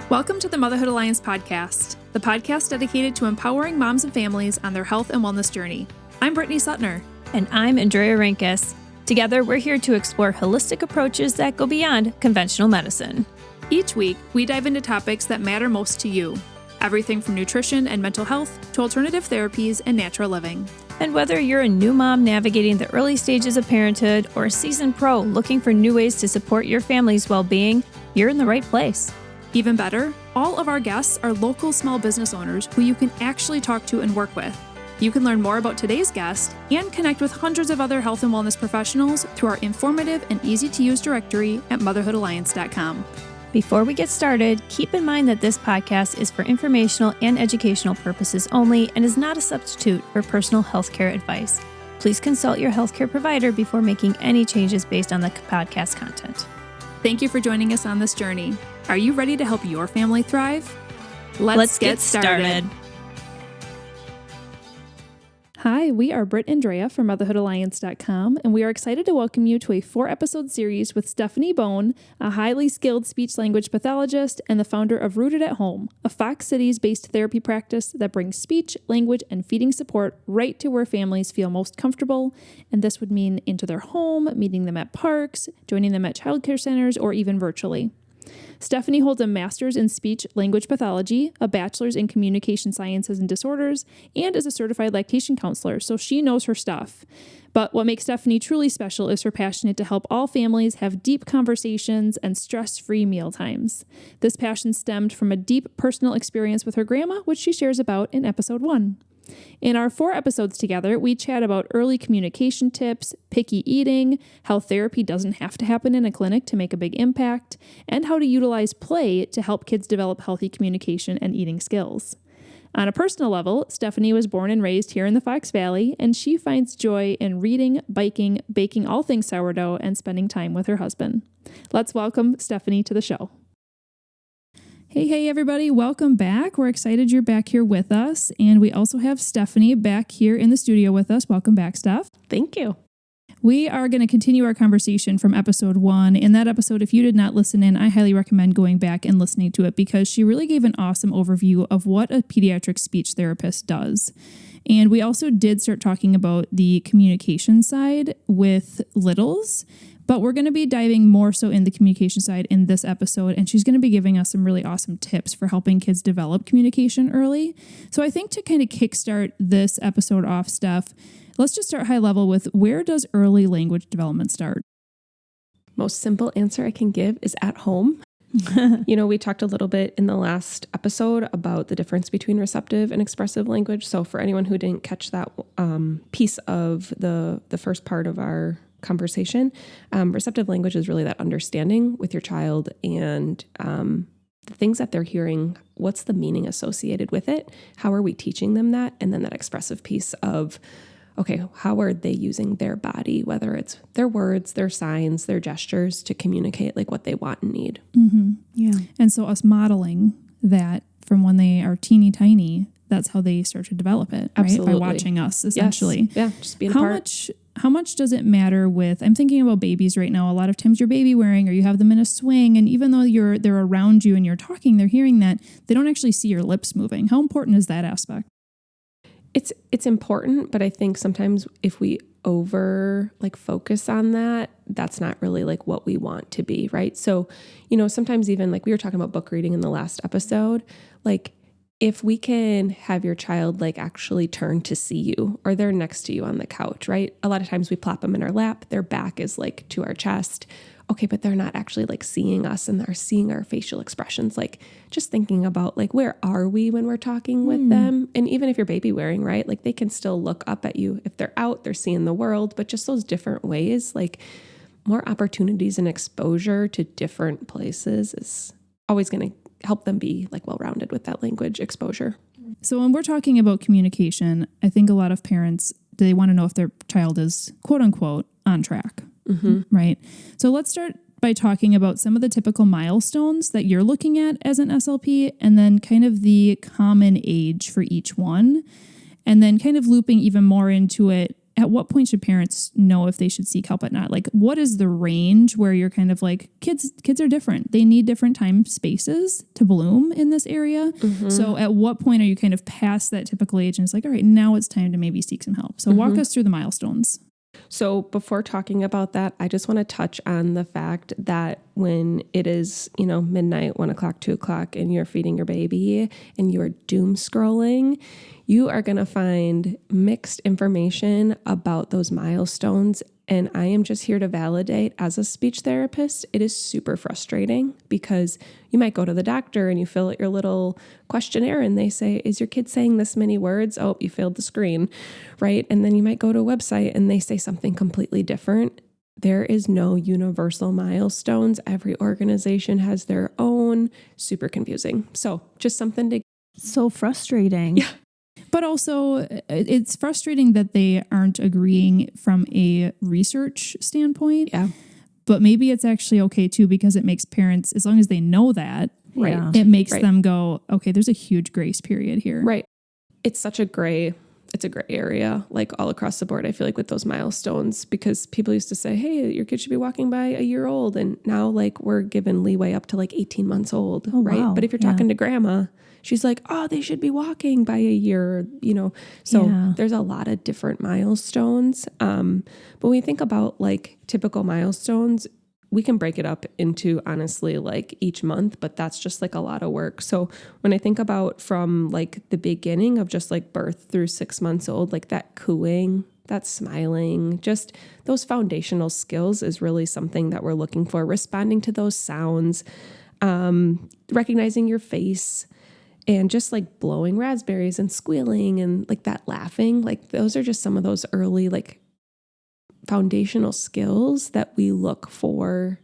Welcome to the Motherhood Alliance podcast, the podcast dedicated to empowering moms and families on their health and wellness journey. I'm Brittany Suttner. And I'm Andrea Rinkus. Together, we're here to explore holistic approaches that go beyond conventional medicine. Each week, we dive into topics that matter most to you. Everything from nutrition and mental health to alternative therapies and natural living. And whether you're a new mom navigating the early stages of parenthood or a seasoned pro looking for new ways to support your family's well-being, you're in the right place. Even better, all of our guests are local small business owners who you can actually talk to and work with. You can learn more about today's guest and connect with hundreds of other health and wellness professionals through our informative and easy-to-use directory at motherhoodalliance.com. Before we get started, keep in mind that this podcast is for informational and educational purposes only and is not a substitute for personal healthcare advice. Please consult your healthcare provider before making any changes based on the podcast content. Thank you for joining us on this journey. Are you ready to help your family thrive? Let's get started. Hi, we are Britt and Andrea from motherhoodalliance.com, and we are excited to welcome you to a 4-episode series with Stephanie Bohn, a highly skilled speech-language pathologist and the founder of Rooted at Home, a Fox Cities-based therapy practice that brings speech, language, and feeding support right to where families feel most comfortable, and this would mean into their home, meeting them at parks, joining them at childcare centers, or even virtually. Stephanie holds a master's in speech-language pathology, a bachelor's in communication sciences and disorders, and is a certified lactation counselor, so she knows her stuff. But what makes Stephanie truly special is her passion to help all families have deep conversations and stress-free meal times. This passion stemmed from a deep personal experience with her grandma, which she shares about in episode 1. In our 4 episodes together, we chat about early communication tips, picky eating, how therapy doesn't have to happen in a clinic to make a big impact, and how to utilize play to help kids develop healthy communication and eating skills. On a personal level, Stephanie was born and raised here in the Fox Valley, and she finds joy in reading, biking, baking all things sourdough, and spending time with her husband. Let's welcome Stephanie to the show. Hey, everybody. Welcome back. We're excited you're back here with us. And we also have Stephanie back here in the studio with us. Welcome back, Steph. Thank you. We are going to continue our conversation from episode 1. In that episode, if you did not listen in, I highly recommend going back and listening to it because she really gave an awesome overview of what a pediatric speech therapist does. And we also did start talking about the communication side with littles. But we're going to be diving more so in the communication side in this episode, and she's going to be giving us some really awesome tips for helping kids develop communication early. So I think to kind of kickstart this episode off, Steph, let's just start high level with where does early language development start? Most simple answer I can give is at home. We talked a little bit in the last episode about the difference between receptive and expressive language. So for anyone who didn't catch that piece of the first part of our conversation, receptive language is really that understanding with your child and the things that they're hearing, what's the meaning associated with it? How are we teaching them that? And then that expressive piece of, okay, how are they using their body, whether it's their words, their signs, their gestures to communicate like what they want and need. Mm-hmm. Yeah. And so us modeling that from when they are teeny tiny, that's how they start to develop it, right? Absolutely. By watching us, essentially. Yes. Yeah, just being a part. How much does it matter with, I'm thinking about babies right now. A lot of times you're baby wearing or you have them in a swing, and even though they're around you and you're talking, they're hearing that, they don't actually see your lips moving. How important is that aspect? It's important, but I think sometimes if we focus on that, that's not really like what we want to be, right? So, sometimes even like we were talking about book reading in the last episode, like if we can have your child like actually turn to see you or they're next to you on the couch, right? A lot of times we plop them in our lap, their back is like to our chest. Okay, but they're not actually like seeing us and they're seeing our facial expressions. Like just thinking about like, where are we when we're talking with them? And even if you're baby wearing, right? Like they can still look up at you. If they're out, they're seeing the world, but just those different ways, like more opportunities and exposure to different places is always going to help them be like well-rounded with that language exposure. So when we're talking about communication, I think a lot of parents, they want to know if their child is quote unquote on track, right? So let's start by talking about some of the typical milestones that you're looking at as an SLP and then kind of the common age for each one. And then kind of looping even more into it, at what point should parents know if they should seek help or not? Like, what is the range where you're kind of like, kids are different. They need different time spaces to bloom in this area. So at what point are you kind of past that typical age and it's like, all right, now it's time to maybe seek some help. So walk us through the milestones. So before talking about that, I just want to touch on the fact that when it is, midnight, 1 o'clock, 2 o'clock, and you're feeding your baby and you're doom scrolling, you are going to find mixed information about those milestones. And I am just here to validate, as a speech therapist, it is super frustrating because you might go to the doctor and you fill out your little questionnaire and they say, is your kid saying this many words? Oh, you failed the screen, right? And then you might go to a website and they say something completely different. There is no universal milestones. Every organization has their own. Super confusing. So just something to... So frustrating. Yeah. But also, it's frustrating that they aren't agreeing from a research standpoint. Yeah. But maybe it's actually okay too, because it makes parents, as long as they know that, Yeah. it makes them go, okay, there's a huge grace period here. Right. It's such a gray area, like all across the board, I feel like, with those milestones, because people used to say, hey, your kid should be walking by a year old. And now like we're given leeway up to like 18 months old. Oh, right. wow. But if you're talking to grandma, she's like, oh, they should be walking by a year, So there's a lot of different milestones. But when we think about like typical milestones, we can break it up into, honestly, like each month, but that's just like a lot of work. So when I think about from like the beginning of just like birth through 6 months old, like that cooing, that smiling, just those foundational skills is really something that we're looking for. Responding to those sounds, recognizing your face, and just like blowing raspberries and squealing and like that laughing, like those are just some of those early like foundational skills that we look for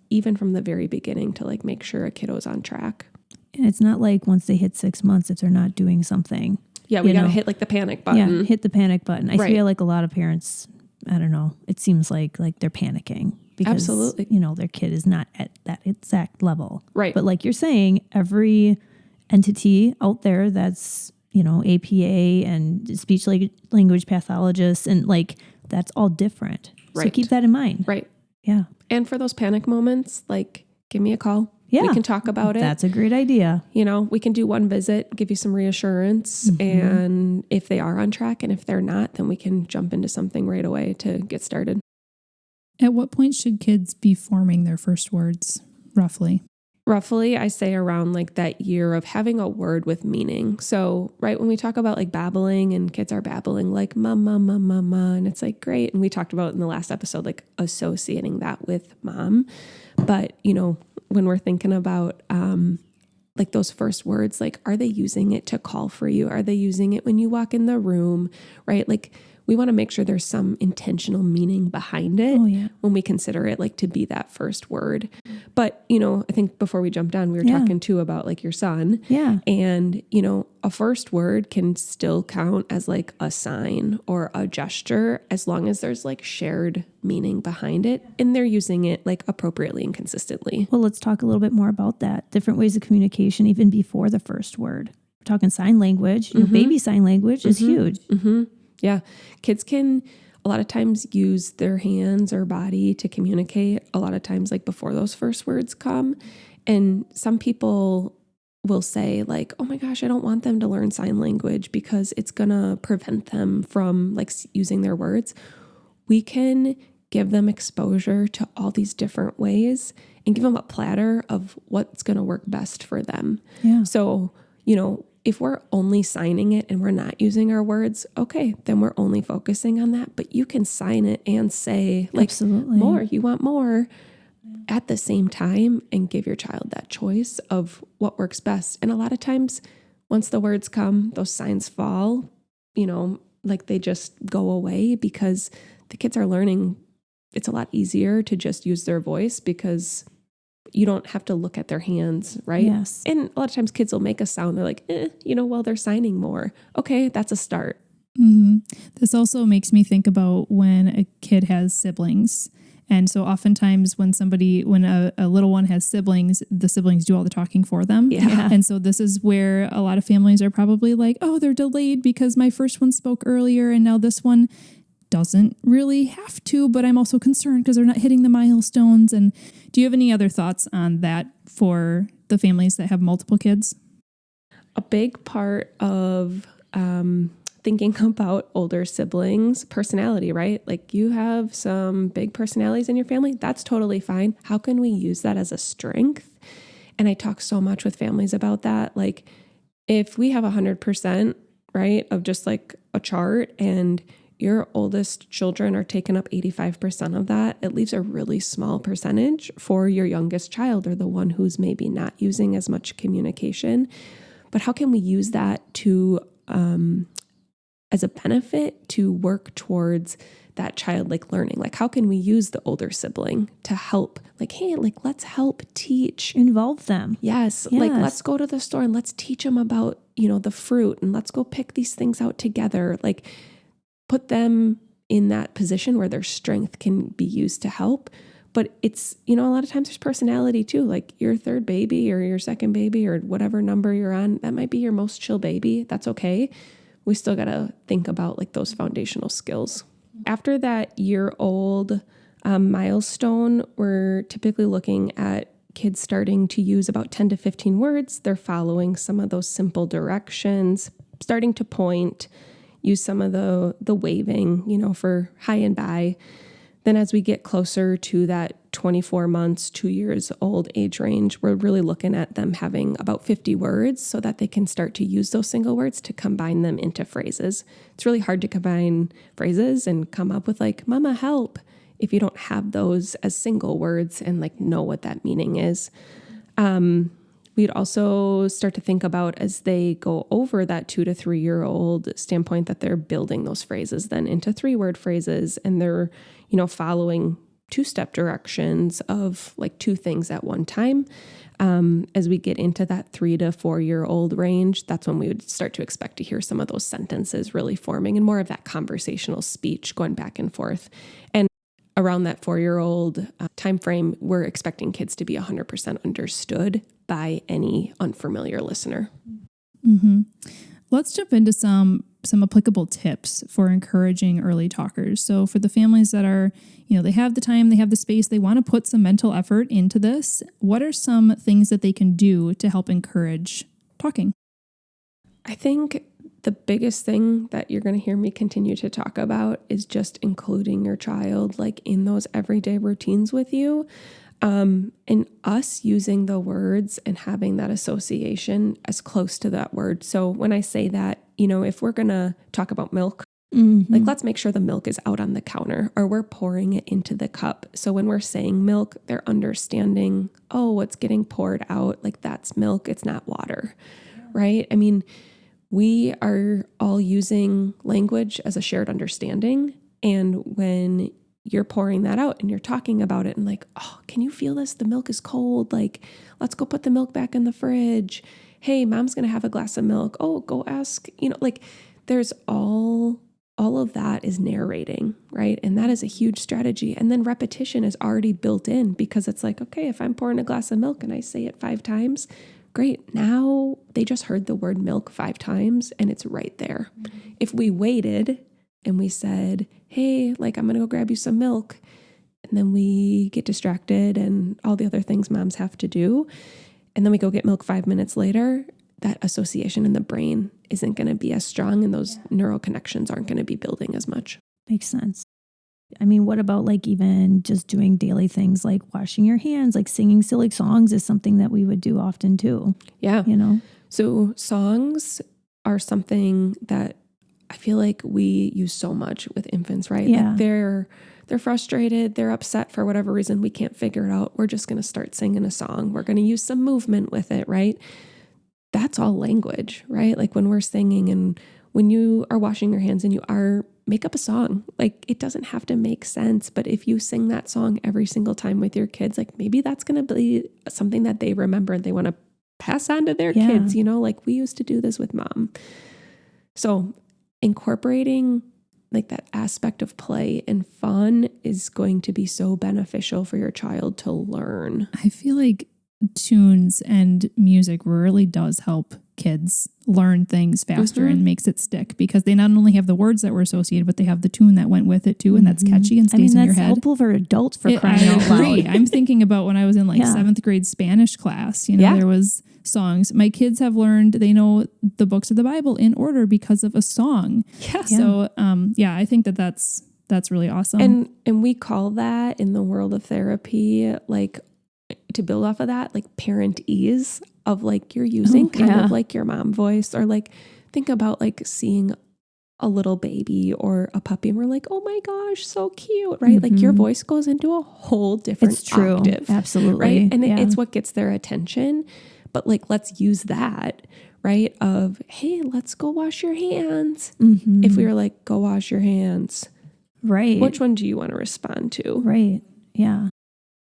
even from the very beginning to like make sure a kiddo's on track. And it's not like once they hit 6 months, if they're not doing something. Yeah, we got to hit like the panic button. Yeah, hit the panic button. I Right. feel like a lot of parents, I don't know, it seems like they're panicking because, Absolutely. Their kid is not at that exact level. Right. But like you're saying, every entity out there that's, APA and speech language pathologists, and like that's all different. So Right. keep that in mind. Right. Yeah. And for those panic moments, like give me a call. Yeah. We can talk about it. That's a great idea. We can do one visit, give you some reassurance. And if they are on track and if they're not, then we can jump into something right away to get started. At what point should kids be forming their first words, roughly? Roughly, I say around like that year of having a word with meaning. So, right, when we talk about like babbling and kids are babbling like mama, mama, mama, and it's like great. And we talked about in the last episode, like associating that with mom. But, when we're thinking about like those first words, like, are they using it to call for you? Are they using it when you walk in the room, right? Like, we want to make sure there's some intentional meaning behind it when we consider it like to be that first word. But, I think before we jumped on, we were talking too about like your son. Yeah. And, a first word can still count as like a sign or a gesture as long as there's like shared meaning behind it and they're using it like appropriately and consistently. Well, let's talk a little bit more about that. Different ways of communication, even before the first word. We're talking sign language. Baby sign language is huge. Yeah. Kids can a lot of times use their hands or body to communicate a lot of times like before those first words come. And some people will say like, oh my gosh, I don't want them to learn sign language because it's going to prevent them from like using their words. We can give them exposure to all these different ways and give them a platter of what's going to work best for them. Yeah. So, if we're only signing it and we're not using our words, okay, then we're only focusing on that. But you can sign it and say like Absolutely. more, you want more at the same time and give your child that choice of what works best. And a lot of times once the words come, those signs fall, like they just go away because the kids are learning. It's a lot easier to just use their voice because you don't have to look at their hands, right? Yes. And a lot of times kids will make a sound. They're like, well, they're signing more. Okay, that's a start. Mm-hmm. This also makes me think about when a kid has siblings. And so oftentimes when a little one has siblings, the siblings do all the talking for them. Yeah. And so this is where a lot of families are probably like, oh, they're delayed because my first one spoke earlier and now this one doesn't really have to, but I'm also concerned because they're not hitting the milestones. And do you have any other thoughts on that for the families that have multiple kids? A big part of thinking about older siblings' personality, right? Like you have some big personalities in your family. That's totally fine. How can we use that as a strength? And I talk so much with families about that. Like if we have 100%, right, of just like a chart and your oldest children are taking up 85% of that, it leaves a really small percentage for your youngest child or the one who's maybe not using as much communication. But how can we use that to, as a benefit to work towards that child like learning? Like how can we use the older sibling to help? Like, hey, like let's help teach. Involve them. Yes. Like let's go to the store and let's teach them about, the fruit and let's go pick these things out together. Like put them in that position where their strength can be used to help. But it's, a lot of times there's personality too, like your third baby or your second baby or whatever number you're on, that might be your most chill baby. That's okay. We still got to think about like those foundational skills. After that year-old milestone, we're typically looking at kids starting to use about 10 to 15 words. They're following some of those simple directions, starting to point, use some of the waving, for hi and bye. Then as we get closer to that 24 months, 2 years old age range, we're really looking at them having about 50 words so that they can start to use those single words to combine them into phrases. It's really hard to combine phrases and come up with like, Mama, help, if you don't have those as single words and like know what that meaning is. We'd also start to think about as they go over that 2 to 3 year old standpoint that they're building those phrases then into 3-word phrases and they're, following 2-step directions of like 2 things at one time. As we get into that 3 to 4 year old range, that's when we would start to expect to hear some of those sentences really forming and more of that conversational speech going back and forth. And around that 4-year-old time frame, we're expecting kids to be 100% understood by any unfamiliar listener. Mm-hmm. Let's jump into some applicable tips for encouraging early talkers. So for the families that are, they have the time, they have the space, they want to put some mental effort into this, what are some things that they can do to help encourage talking? I think the biggest thing that you're going to hear me continue to talk about is just including your child like in those everyday routines with you. And us using the words and having that association as close to that word. So when I say that, if we're going to talk about milk, like let's make sure the milk is out on the counter or we're pouring it into the cup. So when we're saying milk, they're understanding, oh, what's getting poured out, like that's milk, it's not water, right? I mean, we are all using language as a shared understanding. And when you're pouring that out and you're talking about it and like, oh, can you feel this? The milk is cold. Like, let's go put the milk back in the fridge. Hey, Mom's going to have a glass of milk. Oh, go ask, like there's all of that is narrating, right? And that is a huge strategy. And then repetition is already built in because it's like, okay, if I'm pouring a glass of milk and I say it 5 times, great. Now they just heard the word milk 5 times and it's right there. Mm-hmm. If we waited and we said, hey, like I'm going to go grab you some milk. And then we get distracted and all the other things moms have to do. And then we go get milk 5 minutes later. That association in the brain isn't going to be as strong and those neural connections aren't going to be building as much. Makes sense. I mean, what about like even just doing daily things like washing your hands, like singing silly songs is something that we would do often too. Yeah. So songs are something that I feel like we use so much with infants, right? Yeah. Like they're frustrated, they're upset for whatever reason, we can't figure it out. We're just going to start singing a song. We're going to use some movement with it, right? That's all language, right? Like when we're singing and when you are washing your hands and make up a song. Like it doesn't have to make sense, but if you sing that song every single time with your kids, like maybe that's going to be something that they remember and they want to pass on to their kids, like we used to do this with Mom. So incorporating like that aspect of play and fun is going to be so beneficial for your child to learn. I feel like tunes and music really does help kids learn things faster and makes it stick, because they not only have the words that were associated, but they have the tune that went with it too, and that's catchy and stays in your head. That's helpful for adults for crying out loud. I'm thinking about when I was in like 7th grade Spanish class, there was songs. My kids have learned, they know the books of the Bible in order because of a song. Yeah. So, I think that's really awesome. And we call that in the world of therapy, like, to build off of that, like parent ease of like you're using kind of like your mom voice, or like think about like seeing a little baby or a puppy and we're like, oh my gosh, so cute, right? Like your voice goes into a whole different octave. Absolutely. Right. And it's what gets their attention. But like, let's use that, right? Of, hey, let's go wash your hands. If we were like, go wash your hands. Right. Which one do you want to respond to? Right. Yeah.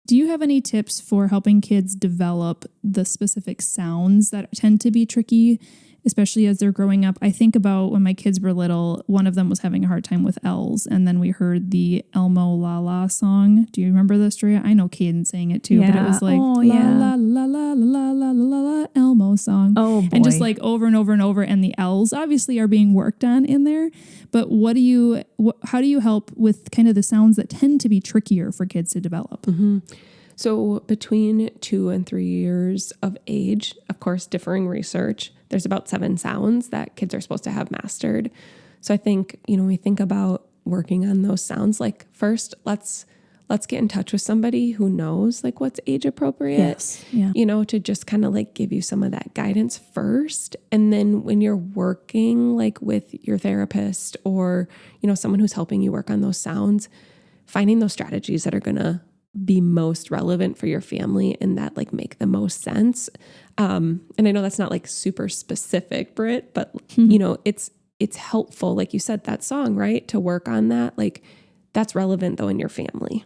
Do you have any tips for helping kids develop the specific sounds that tend to be tricky, especially as they're growing up? I think about when my kids were little, one of them was having a hard time with L's, and then we heard the Elmo La La song. Do you remember this, Drea? I know Caden sang it too, but it was like la la la la la la la la Elmo song. Oh boy. And just like over and over and over, and the L's obviously are being worked on in there. But how do you help with kind of the sounds that tend to be trickier for kids to develop? So between 2 and 3 years of age, of course, differing research, there's about 7 sounds that kids are supposed to have mastered. So I think, when we think about working on those sounds, like first, let's get in touch with somebody who knows like what's age appropriate, Yes. Yeah. To just kind of like give you some of that guidance first. And then when you're working like with your therapist or, someone who's helping you work on those sounds, finding those strategies that are going to be most relevant for your family and that like make the most sense. And I know that's not like super specific, Britt, but it's helpful. Like you said, that song, right? To work on that, like that's relevant though in your family.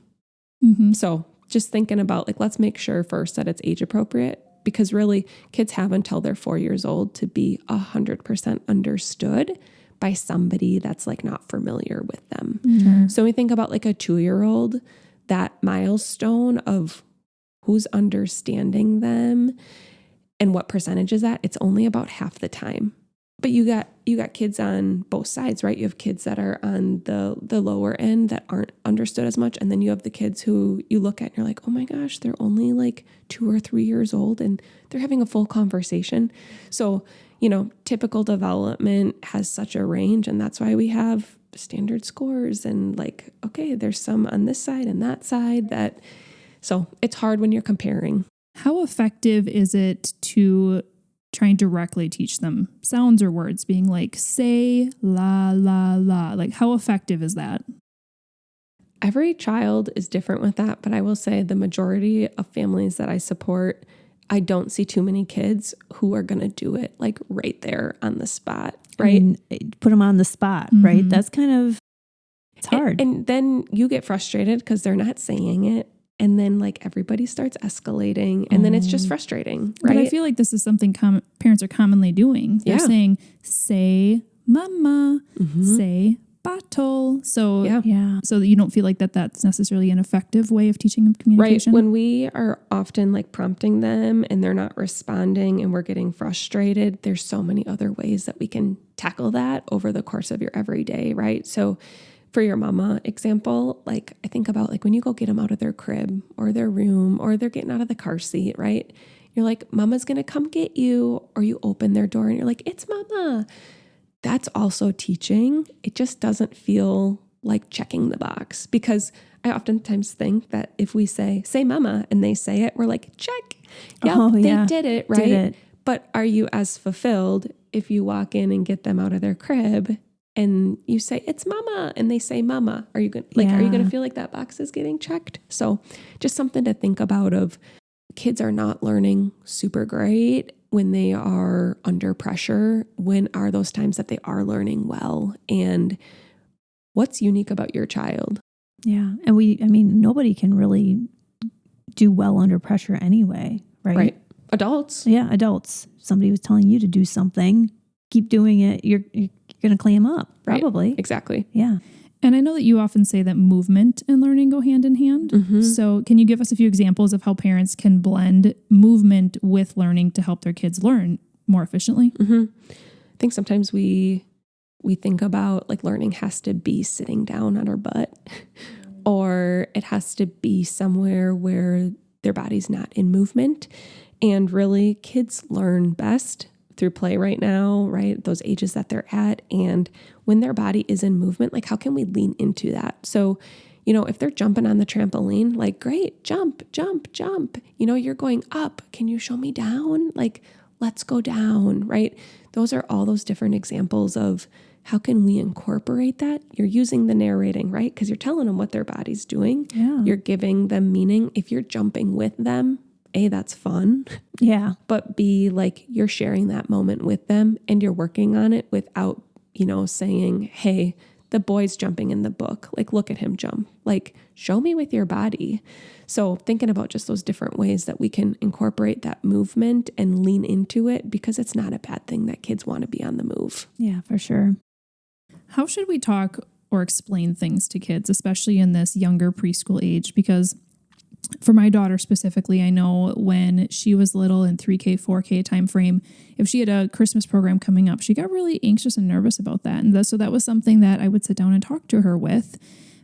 So just thinking about like, let's make sure first that it's age appropriate, because really kids have until they're 4 years old to be 100% understood by somebody that's like not familiar with them. So we think about like a 2-year-old, that milestone of who's understanding them and what percentage is that, it's only about half the time. But you got kids on both sides, right? You have kids that are on the lower end that aren't understood as much. And then you have the kids who you look at and you're like, oh my gosh, they're only like 2 or 3 years old and they're having a full conversation. So, typical development has such a range, and that's why we have standard scores and like, okay, there's some on this side and that side so it's hard when you're comparing. How effective is it to try and directly teach them sounds or words, being like, say la, la, la? Like, how effective is that? Every child is different with that, but I will say the majority of families that I support, I don't see too many kids who are going to do it like right there on the spot, right? I mean, put them on the spot, right? That's kind of, it's hard. And then you get frustrated because they're not saying it. And then like everybody starts escalating and then it's just frustrating, right? But I feel like this is something parents are commonly doing. They're saying, say mama, say bottle. So so that you don't feel like that's necessarily an effective way of teaching them communication. Right. When we are often like prompting them and they're not responding and we're getting frustrated, there's so many other ways that we can tackle that over the course of your everyday, right? So for your mama example, like I think about like when you go get them out of their crib or their room or they're getting out of the car seat, right? You're like, mama's going to come get you. Or you open their door and you're like, it's mama. That's also teaching. It just doesn't feel like checking the box, because I oftentimes think that if we say mama and they say it, we're like, check. Yep, they did it, right? Did it. But are you as fulfilled if you walk in and get them out of their crib and you say, it's mama, and they say mama? Are you going to feel like that box is getting checked? So just something to think about of kids are not learning super great when they are under pressure. When are those times that they are learning well? And what's unique about your child? Yeah. And nobody can really do well under pressure anyway, right? Right. Adults. Yeah, adults. Somebody was telling you to do something, keep doing it, you're going to clam up, probably. Right. Exactly. Yeah. And I know that you often say that movement and learning go hand in hand. So can you give us a few examples of how parents can blend movement with learning to help their kids learn more efficiently? I think sometimes we think about like learning has to be sitting down on our butt or it has to be somewhere where their body's not in movement. And really, kids learn best through play right now, right? Those ages that they're at. And when their body is in movement, like how can we lean into that? So, if they're jumping on the trampoline, like, great, jump, jump, jump. You're going up. Can you show me down? Like, let's go down, right? Those are all those different examples of how can we incorporate that? You're using the narrating, right? Because you're telling them what their body's doing. Yeah. You're giving them meaning. If you're jumping with them, A, that's fun. Yeah. But B, like you're sharing that moment with them and you're working on it without, saying, hey, the boy's jumping in the book. Like, look at him jump. Like, show me with your body. So thinking about just those different ways that we can incorporate that movement and lean into it, because it's not a bad thing that kids want to be on the move. Yeah, for sure. How should we talk or explain things to kids, especially in this younger preschool age? Because for my daughter specifically, I know when she was little in 3K, 4K timeframe, if she had a Christmas program coming up, she got really anxious and nervous about that. And so that was something that I would sit down and talk to her with.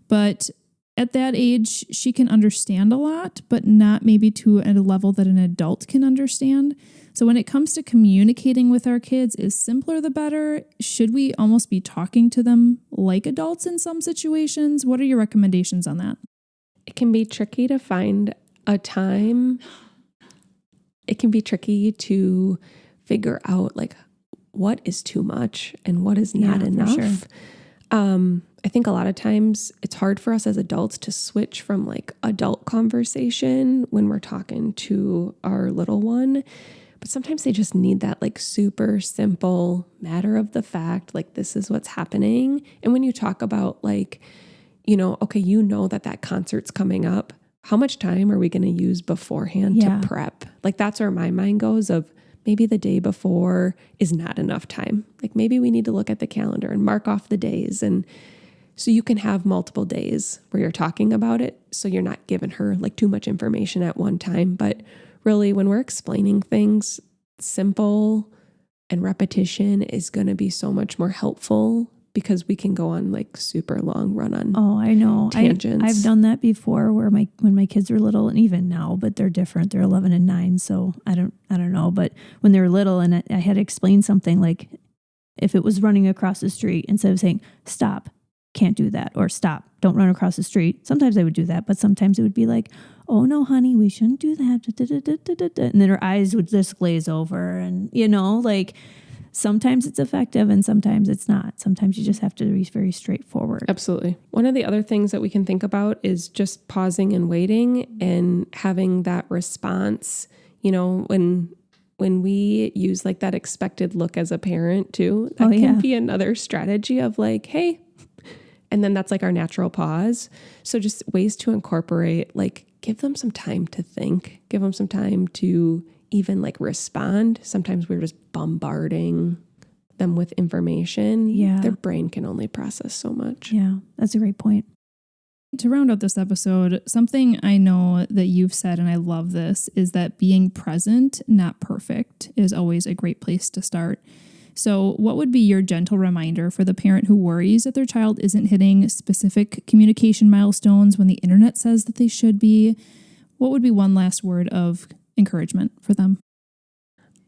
But at that age, she can understand a lot, but not maybe to a level that an adult can understand. So when it comes to communicating with our kids, is simpler the better? Should we almost be talking to them like adults in some situations? What are your recommendations on that? It can be tricky to find a time. It can be tricky to figure out like what is too much and what is not enough. Sure. I think a lot of times it's hard for us as adults to switch from like adult conversation when we're talking to our little one. But sometimes they just need that like super simple matter of the fact, like this is what's happening. And when you talk about like, okay, that concert's coming up. How much time are we going to use beforehand to prep? Like that's where my mind goes of maybe the day before is not enough time. Like maybe we need to look at the calendar and mark off the days. And so you can have multiple days where you're talking about it. So you're not giving her like too much information at one time. But really when we're explaining things, simple and repetition is going to be so much more helpful, because we can go on like super long run on. Oh, I know. Tangents. I've done that before where when my kids were little, and even now, but they're different. They're 11 and 9. So I don't know. But when they were little and I had to explain something, like if it was running across the street, instead of saying, stop, can't do that, or stop, don't run across the street. Sometimes I would do that, but sometimes it would be like, oh no, honey, we shouldn't do that. And then her eyes would just glaze over, and like, sometimes it's effective and sometimes it's not. Sometimes you just have to be very straightforward. Absolutely. One of the other things that we can think about is just pausing and waiting and having that response. When we use like that expected look as a parent too, that can be another strategy of like, hey, and then that's like our natural pause. So just ways to incorporate, like give them some time to think, give them some time to even like respond. Sometimes we're just bombarding them with information. Yeah. Their brain can only process so much. Yeah, that's a great point. To round out this episode, something I know that you've said, and I love this, is that being present, not perfect, is always a great place to start. So what would be your gentle reminder for the parent who worries that their child isn't hitting specific communication milestones when the internet says that they should be? What would be one last word of encouragement for them?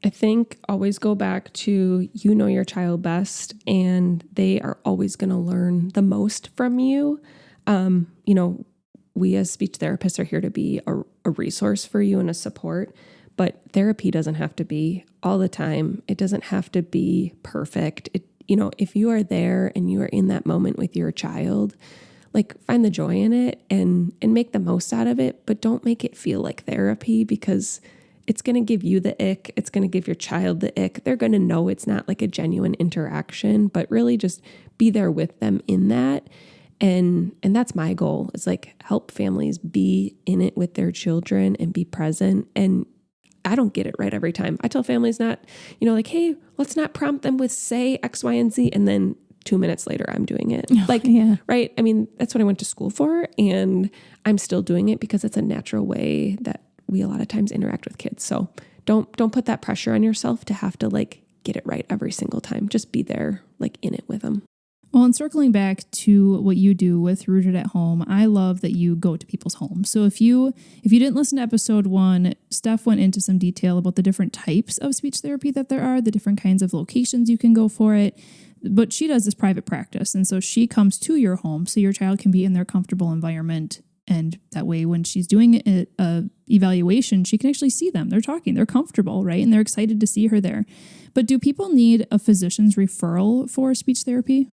I think always go back to your child best, and they are always going to learn the most from you. We as speech therapists are here to be a resource for you and a support, but therapy doesn't have to be all the time. It doesn't have to be perfect. If you are there and you are in that moment with your child, like find the joy in it and make the most out of it, but don't make it feel like therapy, because it's going to give you the ick. It's going to give your child the ick. They're going to know it's not like a genuine interaction, but really just be there with them in that. And that's my goal, is like help families be in it with their children and be present. And I don't get it right every time. I tell families not, like, hey, let's not prompt them with say X, Y, and Z. And then 2 minutes later, I'm doing it. Right. I mean, that's what I went to school for, and I'm still doing it because it's a natural way that we a lot of times interact with kids. So don't put that pressure on yourself to have to like get it right every single time. Just be there like in it with them. Well, and circling back to what you do with Rooted at Home, I love that you go to people's homes. So if you didn't listen to episode 1, Steph went into some detail about the different types of speech therapy that there are, the different kinds of locations you can go for it. But she does this private practice. And so she comes to your home so your child can be in their comfortable environment. And that way, when she's doing a evaluation, she can actually see them. They're talking, they're comfortable, right? And they're excited to see her there. But do people need a physician's referral for speech therapy?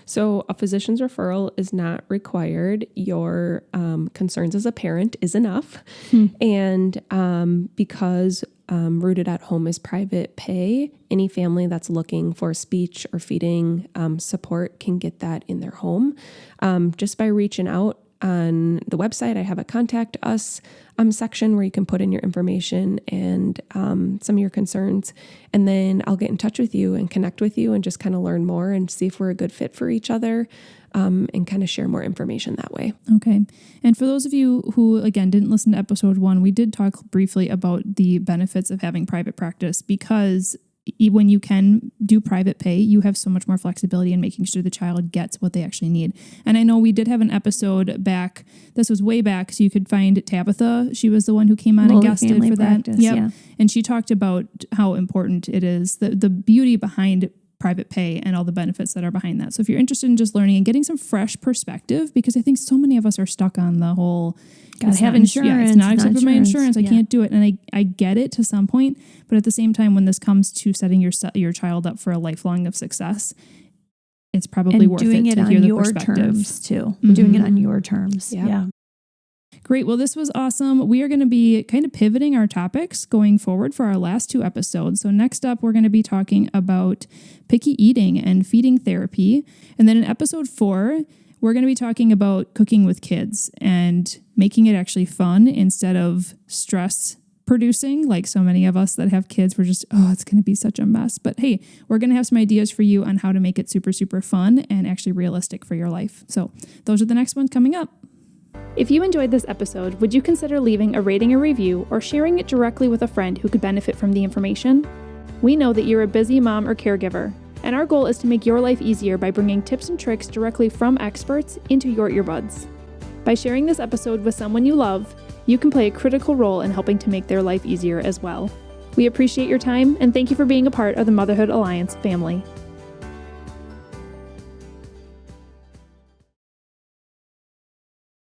So a physician's referral is not required. Your concerns as a parent is enough. And because Rooted at Home is private pay, any family that's looking for speech or feeding support can get that in their home. Just by reaching out on the website, I have a contact us section where you can put in your information and some of your concerns. And then I'll get in touch with you and connect with you and just kind of learn more and see if we're a good fit for each other and kind of share more information that way. Okay. And for those of you who, again, didn't listen to episode 1, we did talk briefly about the benefits of having private practice because when you can do private pay, you have so much more flexibility in making sure the child gets what they actually need. And I know we did have an episode back, this was way back, so you could find Tabitha. She was the one who came on and guested for that. Yep. Yeah. And she talked about how important it is, the beauty behind private pay and all the benefits that are behind that. So if you're interested in just learning and getting some fresh perspective, because I think so many of us are stuck on the whole gotta have insurance. Yeah, it's not accepted by my insurance. I can't do it. And I get it to some point, but at the same time, when this comes to setting your child up for a lifelong of success, it's probably worth it to hear the perspective. Terms too. Doing it on your terms. Yeah. Great. Well, this was awesome. We are going to be kind of pivoting our topics going forward for our last 2 episodes. So next up, we're going to be talking about picky eating and feeding therapy. And then in episode 4, we're going to be talking about cooking with kids and making it actually fun instead of stress producing. Like so many of us that have kids, we're just, it's going to be such a mess. But hey, we're going to have some ideas for you on how to make it super, super fun and actually realistic for your life. So those are the next ones coming up. If you enjoyed this episode, would you consider leaving a rating or review or sharing it directly with a friend who could benefit from the information? We know that you're a busy mom or caregiver, and our goal is to make your life easier by bringing tips and tricks directly from experts into your earbuds. By sharing this episode with someone you love, you can play a critical role in helping to make their life easier as well. We appreciate your time, and thank you for being a part of the Motherhood Alliance family.